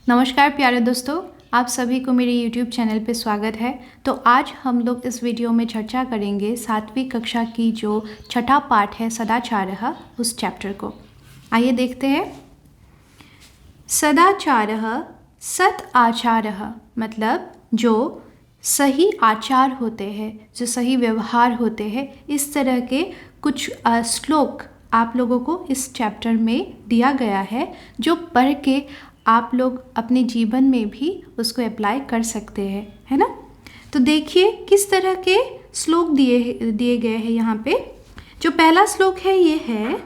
नमस्कार प्यारे दोस्तों, आप सभी को मेरे YouTube चैनल पे स्वागत है। तो आज हम लोग इस वीडियो में चर्चा करेंगे 7वीं कक्षा की जो छठा पाठ है सदाचारः, उस चैप्टर को। आइए देखते हैं। सदाचारः सत आचारः मतलब जो सही आचार होते हैं, जो सही व्यवहार होते हैं, इस तरह के कुछ श्लोक आप लोगों को इस चैप्टर में दिया गया है, जो पढ़ के आप लोग अपने जीवन में भी उसको अप्लाई कर सकते हैं, है ना। तो देखिए किस तरह के श्लोक दिए गए हैं यहाँ पे। जो पहला श्लोक है ये है,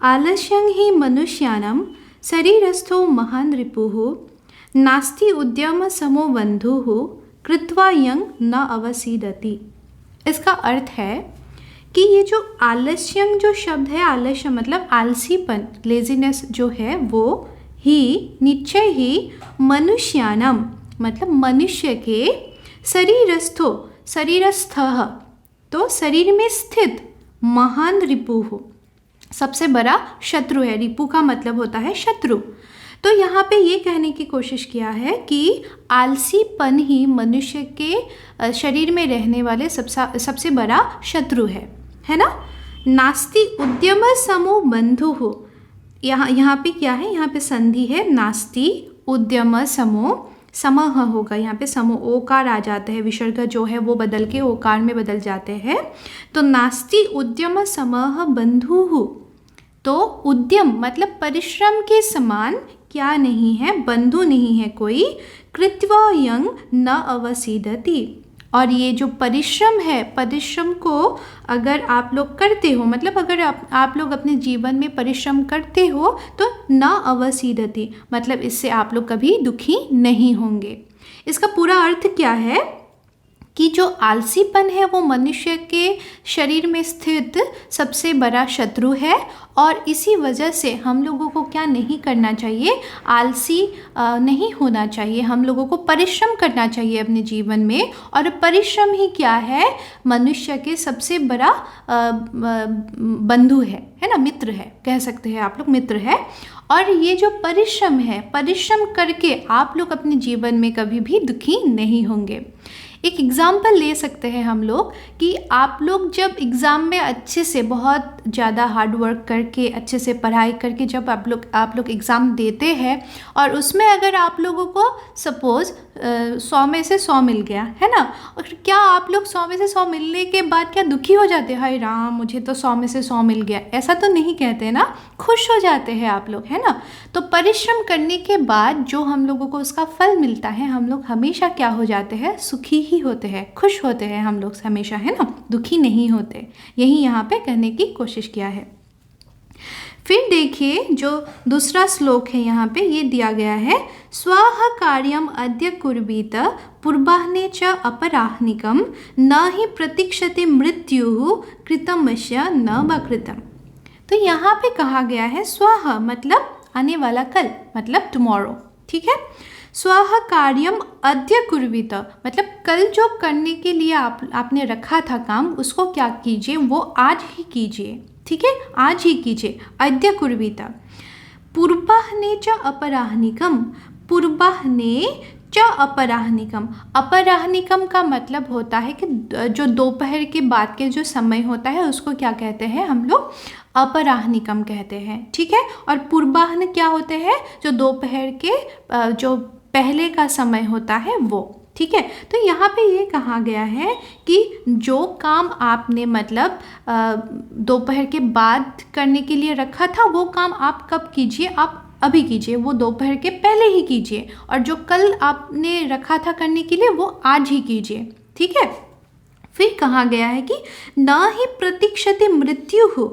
आलस्यं ही मनुष्याणां शरीरस्थो महान् रिपुः नास्ति उद्यम समो बन्धुः कृत्वा यं न अवसीदति। इसका अर्थ है कि ये जो आलस्यं जो शब्द है, आलस्य मतलब आलसीपन, लेजीनेस जो है, वो ही निश्चय ही मनुष्याणाम मतलब मनुष्य के शरीरस्थः तो शरीर में स्थित महान रिपुः सबसे बड़ा शत्रु है। रिपु का मतलब होता है शत्रु। तो यहाँ पे ये कहने की कोशिश किया है कि आलसीपन ही मनुष्य के शरीर में रहने वाले सबसे बड़ा शत्रु है ना। नास्ति उद्यम समो बन्धुः, यहाँ पे क्या है, यहाँ पे संधि है, नास्ति उद्यम समो, समः होगा यहाँ पे, समो ओकार आ जाते हैं, विसर्ग जो है वो बदल के ओकार में बदल जाते हैं। तो नास्ति उद्यम समः बन्धुः, तो उद्यम मतलब परिश्रम के समान क्या नहीं है, बंधु नहीं है कोई। कृत्वा यं न अवसीदति, और ये जो परिश्रम है, परिश्रम को अगर आप लोग करते हो, मतलब अगर आप लोग अपने जीवन में परिश्रम करते हो तो न अवसीदति मतलब इससे आप लोग कभी दुखी नहीं होंगे। इसका पूरा अर्थ क्या है कि जो आलसीपन है वो मनुष्य के शरीर में स्थित सबसे बड़ा शत्रु है, और इसी वजह से हम लोगों को क्या नहीं करना चाहिए, आलसी नहीं होना चाहिए। हम लोगों को परिश्रम करना चाहिए अपने जीवन में, और परिश्रम ही क्या है, मनुष्य के सबसे बड़ा बंधु है ना, मित्र है, कह सकते हैं आप लोग, मित्र है। और ये जो परिश्रम है, परिश्रम करके आप लोग अपने जीवन में कभी भी दुखी नहीं होंगे। एक एग्ज़ाम्पल ले सकते हैं हम लोग कि आप लोग जब एग्ज़ाम में अच्छे से, बहुत ज़्यादा हार्ड वर्क करके, अच्छे से पढ़ाई करके जब आप लोग एग्ज़ाम देते हैं, और उसमें अगर आप लोगों को सपोज़ 100 में से 100 मिल गया है ना, और क्या आप लोग 100 में से 100 मिलने के बाद क्या दुखी हो जाते हैं, हाय राम मुझे तो 100 में से 100 मिल गया, ऐसा तो नहीं कहते ना, खुश हो जाते हैं आप लोग, है ना। तो परिश्रम करने के बाद जो हम लोगों को उसका फल मिलता है, हम लोग हमेशा क्या हो जाते हैं, सुखी ही होते हैं, खुश होते हैं हम लोग हमेशा, है ना, दुखी नहीं होते। यही यहाँ पे कहने की कोशिश किया है। फिर देखिए जो दूसरा श्लोक है यहाँ पे, ये दिया गया है, स्वाह कार्यम अद्य कुर्वीत पूर्वाह्ने च अपराह्निकम न ही प्रतीक्षते मृत्युः कृतमस्य न वा कृतम्। तो यहाँ पे कहा गया है स्वाह मतलब आने वाला कल, मतलब टुमारो, ठीक है। स्वाह कार्यम अद्य कुर्वीत मतलब कल जो करने के लिए आपने रखा था काम, उसको क्या कीजिए, वो आज ही कीजिए, ठीक है, आज ही कीजिए। अद्य कुर्वीत पूर्वाह्ने च अपराह्निकम, पूर्वाह्ने च अपराह्निकम, अपराह्निकम का मतलब होता है कि जो दोपहर के बाद के जो समय होता है उसको क्या कहते हैं हम लोग, अपराह्निकम कहते हैं, ठीक है। और पूर्वाह्न क्या होते हैं, जो दोपहर के जो पहले का समय होता है वो, ठीक है। तो यहाँ पे ये कहा गया है कि जो काम आपने मतलब दोपहर के बाद करने के लिए रखा था, वो काम आप कब कीजिए, आप अभी कीजिए, वो दोपहर के पहले ही कीजिए, और जो कल आपने रखा था करने के लिए वो आज ही कीजिए, ठीक है। फिर कहा गया है कि न ही प्रतीक्षते मृत्युः,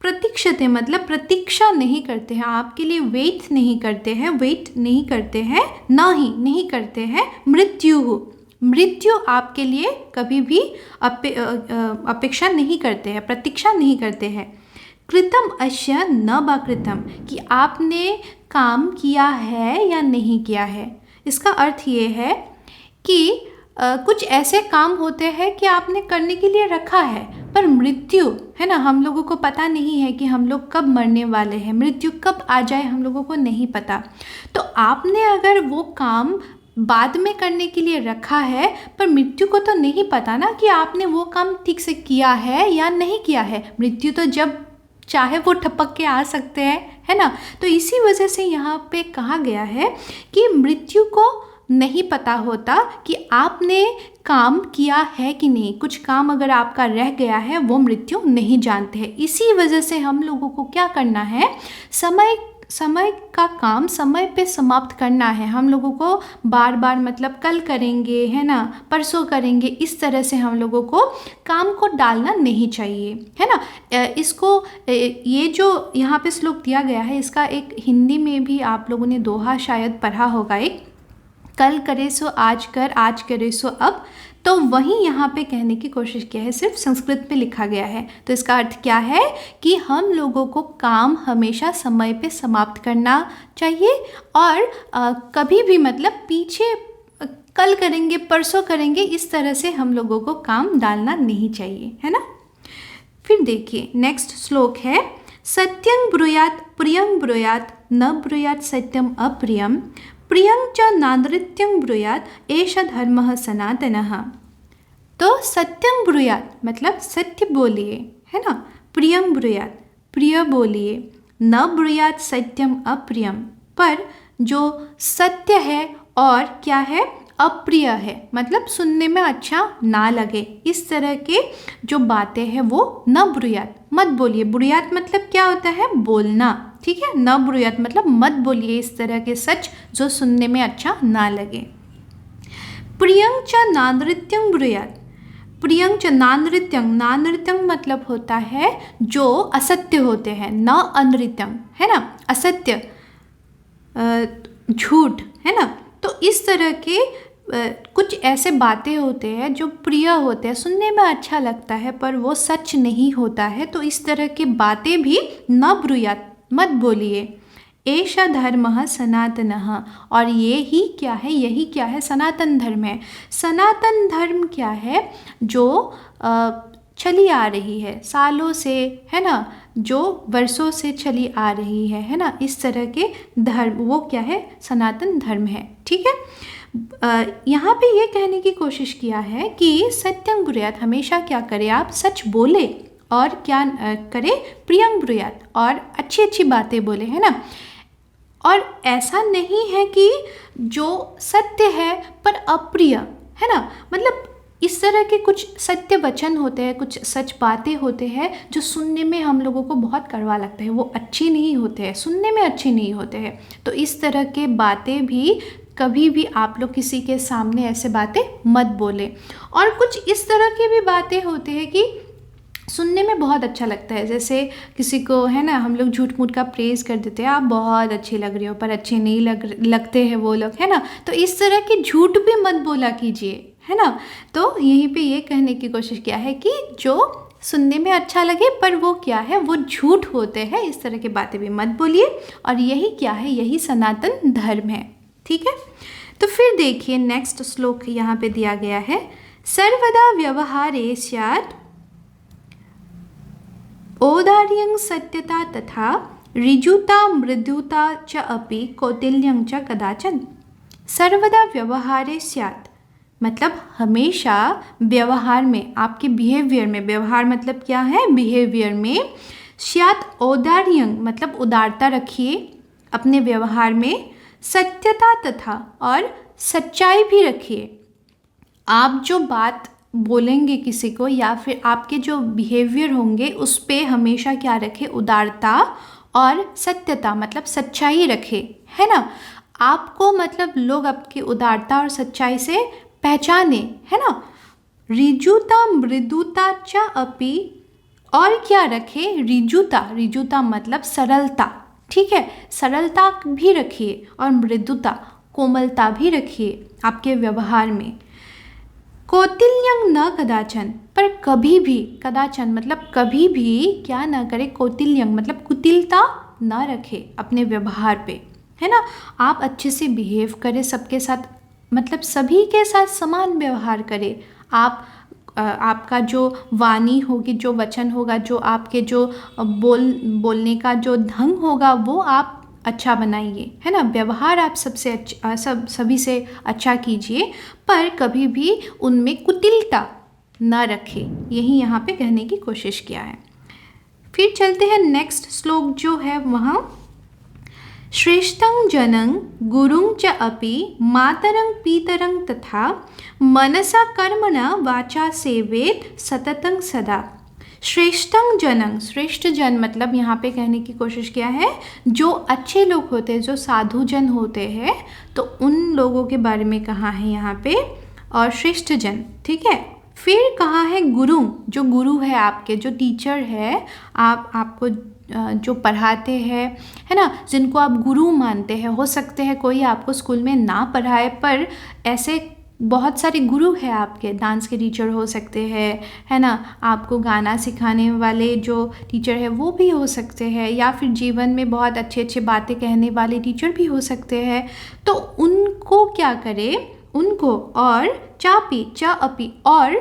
प्रतीक्षते मतलब प्रतीक्षा नहीं करते हैं, आपके लिए वेट नहीं करते हैं, न ही नहीं करते हैं मृत्यु, मृत्यु आपके लिए कभी भी अपेक्षा नहीं करते हैं, प्रतीक्षा नहीं करते हैं। कृतम अस्य न वा कृतम, कि आपने काम किया है या नहीं किया है। इसका अर्थ ये है कि कुछ ऐसे काम होते हैं कि आपने करने के लिए रखा है, पर मृत्यु है ना, हम लोगों को पता नहीं है कि हम लोग कब मरने वाले हैं, मृत्यु कब आ जाए हम लोगों को नहीं पता। तो आपने अगर वो काम बाद में करने के लिए रखा है, पर मृत्यु को तो नहीं पता ना कि आपने वो काम ठीक से किया है या नहीं किया है। मृत्यु तो जब चाहे वो टपक के आ सकते हैं, है ना। तो इसी वजह से यहाँ पे कहा गया है कि मृत्यु को नहीं पता होता कि आपने काम किया है कि नहीं। कुछ काम अगर आपका रह गया है वो मृत्यु नहीं जानते हैं। इसी वजह से हम लोगों को क्या करना है, समय का काम समय पे समाप्त करना है। हम लोगों को बार बार मतलब कल करेंगे, है ना, परसों करेंगे, इस तरह से हम लोगों को काम को डालना नहीं चाहिए, है ना। इसको ये जो यहाँ पे श्लोक दिया गया है, इसका एक हिंदी में भी आप लोगों ने दोहा शायद पढ़ा होगा, एक कल करे सो आज कर, आज करे सो अब। तो वहीं यहाँ पे कहने की कोशिश किया है, सिर्फ संस्कृत में लिखा गया है। तो इसका अर्थ क्या है कि हम लोगों को काम हमेशा समय पे समाप्त करना चाहिए, और कभी भी मतलब पीछे कल करेंगे, परसों करेंगे, इस तरह से हम लोगों को काम डालना नहीं चाहिए, है ना। फिर देखिए नेक्स्ट श्लोक है, सत्यं ब्रूयात् प्रियं ब्रूयात् न ब्रूयात् सत्यम अप्रियम प्रियं च नानृत्यं ब्रूयात् एष धर्मः सनातनः। तो सत्यं ब्रूयात् मतलब सत्य बोलिए, है ना। प्रियं ब्रूयात् प्रिय बोलिए, न ब्रूयात् सत्यम अप्रियम, पर जो सत्य है और क्या है, अप्रिय है, मतलब सुनने में अच्छा ना लगे, इस तरह के जो बातें हैं वो न ब्रूयात्, मत बोलिए। ब्रूयात् मतलब क्या होता है, बोलना, ठीक है। न ब्रूयात् मतलब मत बोलिए इस तरह के सच जो सुनने में अच्छा ना लगे। प्रियं च नानृत्यं ब्रूयात्, प्रियं च नानृत्यं, नानृत्यं मतलब होता है जो असत्य होते हैं, न अनृत्यं, है ना, असत्य, झूठ, है ना। तो इस तरह के कुछ ऐसे बातें होते हैं जो प्रिय होते हैं, सुनने में अच्छा लगता है, पर वो सच नहीं होता है। तो इस तरह की बातें भी न ब्रूयात्, मत बोलिए। एषा धर्मः सनातनः, और ये ही क्या है, यही क्या है, सनातन धर्म है। सनातन धर्म क्या है, जो चली आ रही है सालों से, है ना, जो वर्षों से चली आ रही है ना, इस तरह के धर्म, वो क्या है, सनातन धर्म है, ठीक है। यहाँ पे ये कहने की कोशिश किया है कि सत्यं ब्रूयात्, हमेशा क्या करें आप, सच बोले, और क्या करें, प्रियं ब्रूयात्, और अच्छी अच्छी बातें बोले, है ना। और ऐसा नहीं है कि जो सत्य है पर अप्रिय, है ना, मतलब इस तरह के कुछ सत्य वचन होते हैं, कुछ सच बातें होते हैं जो सुनने में हम लोगों को बहुत कड़वा लगता है, वो अच्छी नहीं होते हैं, सुनने में अच्छे नहीं होते हैं। तो इस तरह के बातें भी कभी भी आप लोग किसी के सामने ऐसे बातें मत बोले। और कुछ इस तरह की भी बातें होती है कि सुनने में बहुत अच्छा लगता है, जैसे किसी को, है ना, हम लोग झूठ मूठ का प्रेज़ कर देते हैं, आप बहुत अच्छी लग रही हो, पर अच्छे नहीं लगते हैं वो लोग, है ना। तो इस तरह के झूठ भी मत बोला कीजिए, है ना। तो यहीं पे ये कहने की कोशिश किया है कि जो सुनने में अच्छा लगे पर वो क्या है, वो झूठ होते हैं, इस तरह की बातें भी मत बोलिए। और यही क्या है, यही सनातन धर्म है, ठीक है। तो फिर देखिए नेक्स्ट श्लोक यहाँ पे दिया गया है, सर्वदा व्यवहारे स्यात् औदार्यं सत्यता तथा ऋजुता मृदुता च अपि कौटिल्यं च कदाचन। सर्वदा व्यवहारे स्यात् मतलब हमेशा व्यवहार में, आपके बिहेवियर में, व्यवहार मतलब क्या है, बिहेवियर में, स्यात् औदार्यं मतलब उदारता रखिए अपने व्यवहार में, सत्यता तथा और सच्चाई भी रखिए। आप जो बात बोलेंगे किसी को या फिर आपके जो बिहेवियर होंगे उस पे हमेशा क्या रखें, उदारता और सत्यता मतलब सच्चाई रखें, है ना। आपको मतलब लोग आपकी उदारता और सच्चाई से पहचाने, है ना। ऋजुता मृदुता च अपि, और क्या रखें, ऋजुता, ऋजुता मतलब सरलता, ठीक है, सरलता भी रखिए, और मृदुता, कोमलता भी रखिए आपके व्यवहार में। कौटिल्यं न कदाचन, पर कभी भी, कदाचन मतलब कभी भी क्या ना करे, कौटिल्यं मतलब कुटिलता न रखे अपने व्यवहार पे, है ना। आप अच्छे से बिहेव करें सबके साथ, मतलब सभी के साथ समान व्यवहार करें। आपका जो वाणी होगी, जो वचन होगा, जो आपके जो बोलने का जो ढंग होगा, वो आप अच्छा बनाइए, है ना। व्यवहार आप सबसे अच्छा सभी से अच्छा कीजिए, पर कभी भी उनमें कुटिलता न रखें। यही यहाँ पे कहने की कोशिश किया है। फिर चलते हैं नेक्स्ट श्लोक जो है वहाँ, श्रेष्ठं जनं गुरुं च अपि मातरं पितरं तथा मनसा कर्मणा वाचा सेवेत सततं सदा। श्रेष्ठं जनं, श्रेष्ठ जन मतलब यहाँ पे कहने की कोशिश किया है जो अच्छे लोग होते हैं, जो साधु जन होते हैं, तो उन लोगों के बारे में कहा है यहाँ पे, और श्रेष्ठ जन, ठीक है। फिर कहा है गुरु, जो गुरु है आपके, जो टीचर है, आपको जो पढ़ाते हैं, है ना, जिनको आप गुरु मानते हैं। हो सकते हैं कोई आपको स्कूल में ना पढ़ाए, पर ऐसे बहुत सारे गुरु हैं आपके। डांस के टीचर हो सकते हैं, है ना, आपको गाना सिखाने वाले जो टीचर है वो भी हो सकते हैं, या फिर जीवन में बहुत अच्छे अच्छे बातें कहने वाले टीचर भी हो सकते हैं। तो उनको क्या करें, उनको, और चापी चा अपी, और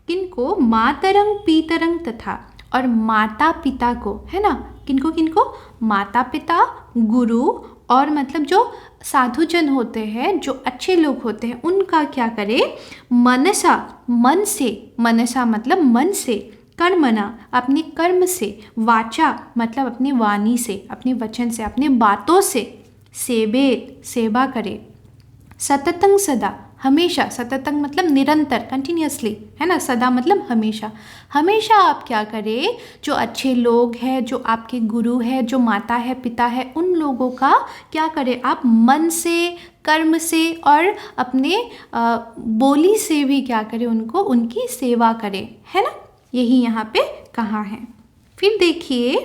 किनको, मातरंग पीतरंग तथा, और माता पिता को, है ना, किनको किनको, माता पिता, गुरु, और मतलब जो साधुजन होते हैं, जो अच्छे लोग होते हैं, उनका क्या करें, मनसा, मन से, मनसा मतलब मन से, कर्मणा अपने कर्म से, वाचा मतलब अपनी वाणी से, अपने वचन से, अपने बातों से, सेवे सेवा करे, सततं सदा हमेशा, सततं मतलब निरंतर, कंटिन्यूसली, है ना, सदा मतलब हमेशा। हमेशा आप क्या करें, जो अच्छे लोग हैं, जो आपके गुरु है, जो माता है, पिता है, उन लोगों का क्या करें आप, मन से, कर्म से, और अपने बोली से भी क्या करें, उनको, उनकी सेवा करें, है ना। यही यहाँ पे कहा है। फिर देखिए,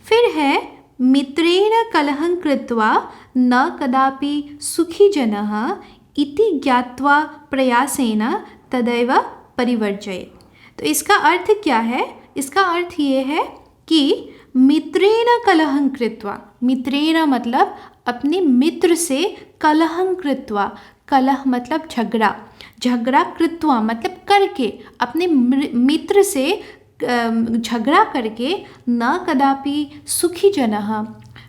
फिर है मित्रेण कलहं कृत्वा न कदापि सुखी जनः इति ज्ञात्वा प्रयासेन तदैव परिवर्जयेत्। तो इसका अर्थ क्या है, इसका अर्थ ये है कि मित्रेण कलहं कृत्वा, मित्रेण मतलब अपने मित्र से, कलहं कृत्वा, कलह मतलब झगड़ा, झगड़ा कृत्वा मतलब करके, अपने मित्र से झगड़ा करके, न कदापि सुखी जनः,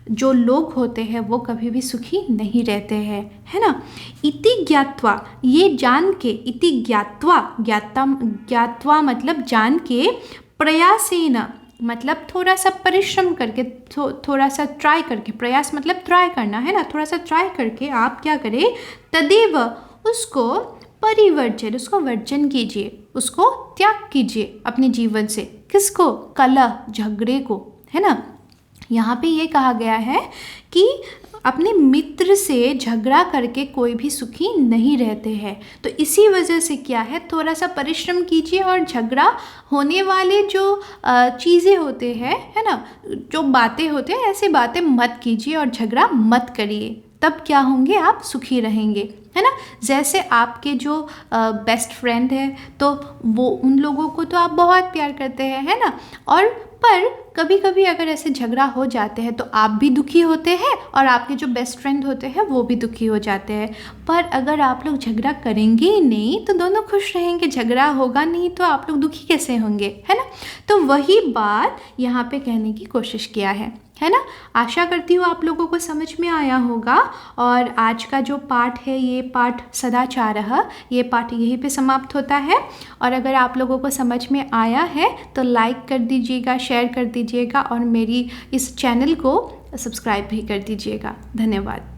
जो लोग होते हैं वो कभी भी सुखी नहीं रहते हैं, है ना। इति ज्ञात्वा, ये जान के, इति ज्ञात्वा, ज्ञात्वा मतलब जान के, प्रयासेन मतलब थोड़ा सा परिश्रम करके, थोड़ा सा ट्राई करके, प्रयास मतलब ट्राई करना, है ना, थोड़ा सा ट्राई करके आप क्या करें, तदेव उसको परिवर्जन, उसको वर्जन कीजिए, उसको त्याग कीजिए अपने जीवन से। किसको, कलह, झगड़े को, है ना। यहाँ पे ये कहा गया है कि अपने मित्र से झगड़ा करके कोई भी सुखी नहीं रहते हैं। तो इसी वजह से क्या है, थोड़ा सा परिश्रम कीजिए, और झगड़ा होने वाले जो चीज़ें होते हैं, है ना, जो बातें होते हैं, ऐसी बातें मत कीजिए और झगड़ा मत करिए, तब क्या होंगे, आप सुखी रहेंगे, है ना। जैसे आपके जो बेस्ट फ्रेंड है, तो वो, उन लोगों को तो आप बहुत प्यार करते हैं, है ना, और पर कभी कभी अगर ऐसे झगड़ा हो जाते हैं तो आप भी दुखी होते हैं, और आपके जो बेस्ट फ्रेंड होते हैं वो भी दुखी हो जाते हैं। पर अगर आप लोग झगड़ा करेंगे ही नहीं तो दोनों खुश रहेंगे, झगड़ा होगा नहीं तो आप लोग दुखी कैसे होंगे, है ना। तो वही बात यहाँ पे कहने की कोशिश किया है ना। आशा करती हूँ आप लोगों को समझ में आया होगा। और आज का जो पाठ है, ये पाठ सदाचारः, ये पाठ यहीं पे समाप्त होता है। और अगर आप लोगों को समझ में आया है तो लाइक कर दीजिएगा, शेयर कर दीजिएगा, और मेरी इस चैनल को सब्सक्राइब भी कर दीजिएगा। धन्यवाद।